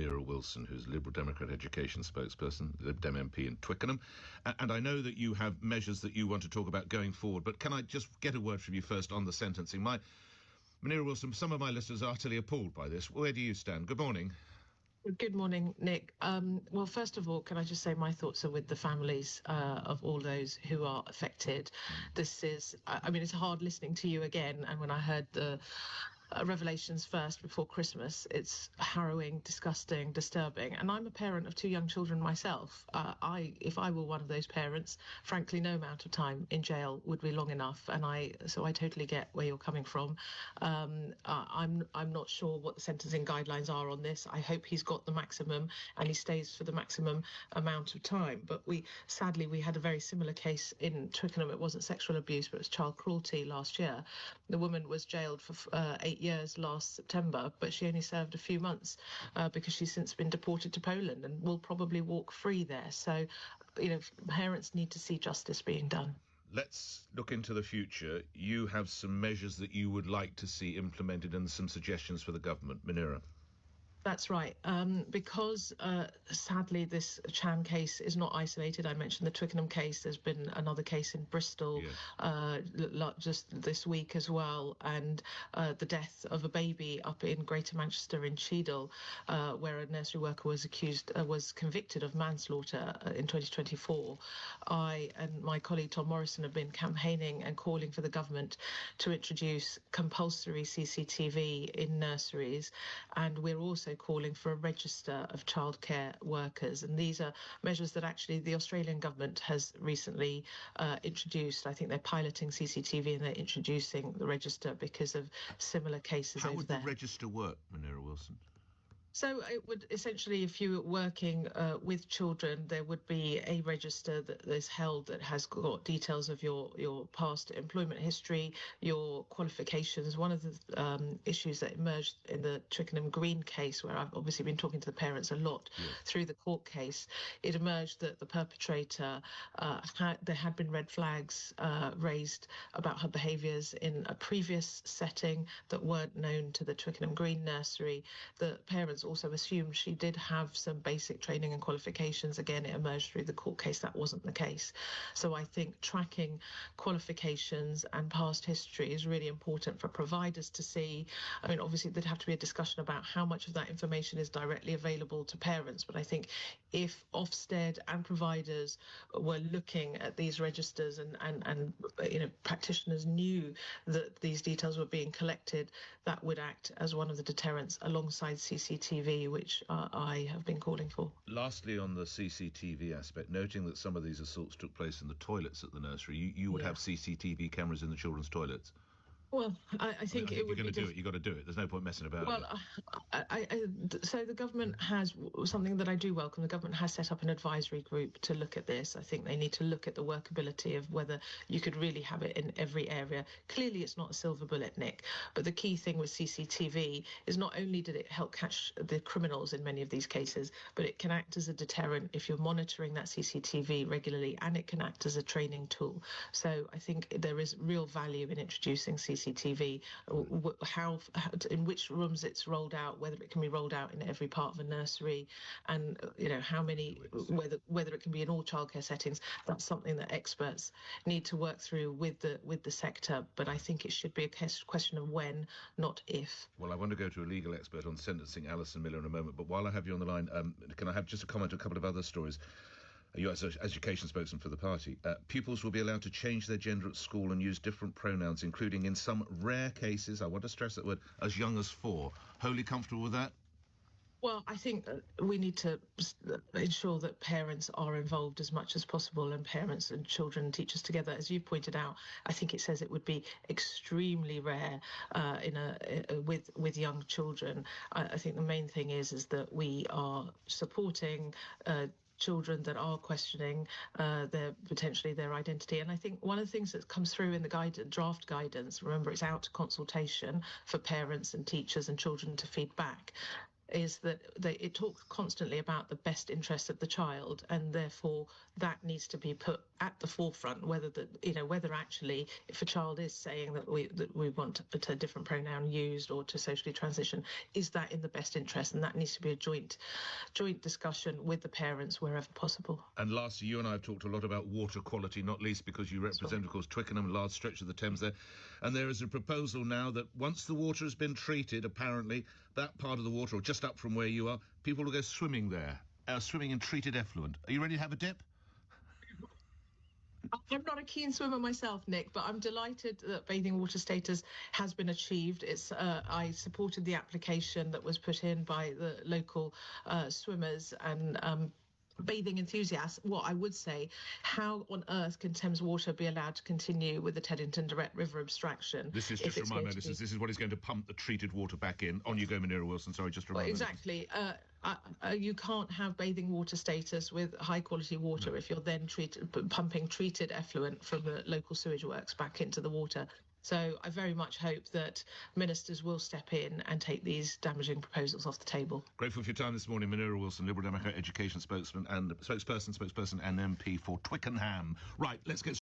Munira Wilson, who's Liberal Democrat education spokesperson, Lib Dem MP in Twickenham. And I know that you have measures that you want to talk about going forward, but can I just get a word from you first on the sentencing? Munira Wilson, some of my listeners are utterly appalled by this. Where do you stand? Good morning. Good morning, Nick. Well, first of all, can I just say my thoughts are with the families of all those who are affected. This is, it's hard listening to you again. And when I heard the revelations first before Christmas, it's harrowing, disgusting, disturbing. And I'm a parent of 2 young children myself. If I were one of those parents, frankly, no amount of time in jail would be long enough. And so I totally get where you're coming from. I'm not sure what the sentencing guidelines are on this. I hope he's got the maximum and he stays for the maximum amount of time. But sadly, we had a very similar case in Twickenham. It wasn't sexual abuse, but it was child cruelty last year. The woman was jailed for 8 years last September, but she only served a few months because she's since been deported to Poland and will probably walk free there. So, parents need to see justice being done. Let's look into the future. You have some measures that you would like to see implemented and some suggestions for the government. Munira. That's right. Because sadly, this Chan case is not isolated. I mentioned the Twickenham case. There's been another case in Bristol just this week as well. And the death of a baby up in Greater Manchester in Cheadle, where a nursery worker was convicted of manslaughter in 2024. I and my colleague Tom Morrison have been campaigning and calling for the government to introduce compulsory CCTV in nurseries. And we're also calling for a register of childcare workers. And these are measures that actually the Australian government has recently introduced. I think they're piloting CCTV and they're introducing the register because of similar cases over there. How would the register work, Munira Wilson? So it would essentially, if you were working with children, there would be a register that is held that has got details of your past employment history, your qualifications. One of the issues that emerged in the Twickenham Green case, where I've obviously been talking to the parents a lot through the court case, it emerged that the perpetrator, there had been red flags raised about her behaviours in a previous setting that weren't known to the Twickenham Green nursery. The parents also assumed she did have some basic training and qualifications. Again, it emerged through the court case that wasn't the case. So I think tracking qualifications and past history is really important for providers to see. Obviously there'd have to be a discussion about how much of that information is directly available to parents, but I think if Ofsted and providers were looking at these registers and practitioners knew that these details were being collected, that would act as one of the deterrents alongside CCTV, which I have been calling for. Lastly, on the CCTV aspect, noting that some of these assaults took place in the toilets at the nursery, you would have CCTV cameras in the children's toilets? Well, I think it would be... You've got to do it. There's no point messing about. Well, so the government has something that I do welcome. The government has set up an advisory group to look at this. I think they need to look at the workability of whether you could really have it in every area. Clearly, it's not a silver bullet, Nick. But the key thing with CCTV is not only did it help catch the criminals in many of these cases, but it can act as a deterrent if you're monitoring that CCTV regularly, and it can act as a training tool. So I think there is real value in introducing CCTV, how in which rooms it's rolled out, whether it can be rolled out in every part of a nursery, and how many, whether it can be in all childcare settings. That's something that experts need to work through with the sector. But I think it should be a question of when, not if. Well, I want to go to a legal expert on sentencing, Alison Miller, in a moment. But while I have you on the line, can I have just a comment on a couple of other stories? You as an education spokesman for the party. Pupils will be allowed to change their gender at school and use different pronouns, including in some rare cases, I want to stress that word, as young as 4. Wholly comfortable with that? Well, I think we need to ensure that parents are involved as much as possible, and parents and children and teachers together. As you pointed out, I think it says it would be extremely rare with young children. I think the main thing is that we are supporting children that are questioning their identity. And I think one of the things that comes through in the draft guidance, remember it's out to consultation for parents and teachers and children to feed back, is that it talks constantly about the best interest of the child, and therefore that needs to be put at the forefront, whether actually, if a child is saying that we want a different pronoun used or to socially transition, is that in the best interest? And that needs to be a joint discussion with the parents wherever possible. And lastly, you and I have talked a lot about water quality, not least because you represent, of course, Twickenham, a large stretch of the Thames there. And there is a proposal now that once the water has been treated, apparently, that part of the water, or just up from where you are, people will go swimming there, swimming in treated effluent. Are you ready to have a dip? I'm not a keen swimmer myself, Nick, but I'm delighted that bathing water status has been achieved. I supported the application that was put in by the local swimmers and bathing enthusiasts. What I would say, how on earth can Thames Water be allowed to continue with the Teddington Direct River abstraction? This is just to remind my listeners, this is what is going to pump the treated water back in. On you go, Munira Wilson. Sorry, just to remind exactly. You can't have bathing water status with high quality water if you're then pumping treated effluent from the local sewage works back into the water. So I very much hope that ministers will step in and take these damaging proposals off the table. Grateful for your time this morning, Munira Wilson, Liberal Democrat education spokesperson and MP for Twickenham. Right, let's get